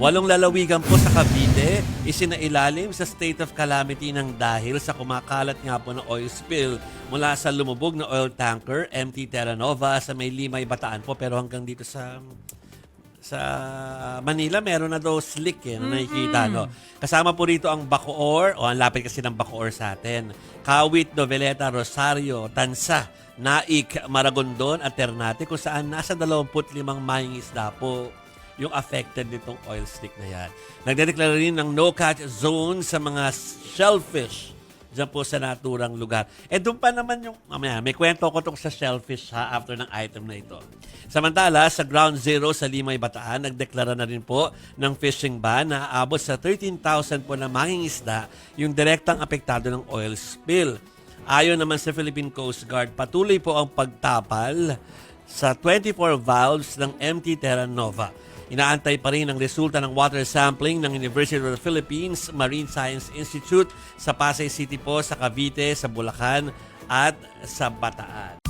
Walong lalawigan po sa Cavite, isinailalim sa state of calamity ng dahil sa kumakalat nga po ng oil spill mula sa lumubog na oil tanker, MT Terra Nova sa may Limay, Bataan po. Pero hanggang dito sa Manila, meron na daw slick na nakikita. No? Kasama po rito ang Bacoor, o ang lapit kasi ng Bacoor sa atin. Kawit, Noveleta, Rosario, Tansa, Naik, Maragondon at Ternate kung saan nasa 25 maying isda po yung affected nitong oil slick na yan. Nagdedeklara rin ng no-catch zone sa mga shellfish dyan po sa naturang lugar. Doon pa naman yung, may kwento ko tong sa shellfish after ng item na ito. Samantala, sa Ground Zero sa Limay, Bataan, nagdeklara na rin po ng fishing ban na aabot sa 13,000 po na mangingisda yung direktang apektado ng oil spill. Ayon naman sa Philippine Coast Guard, patuloy po ang pagtapal sa 24 valves ng MT Terra Nova. Inaantay pa rin ang resulta ng water sampling ng University of the Philippines Marine Science Institute sa Pasay City po, sa Cavite, sa Bulacan at sa Bataan.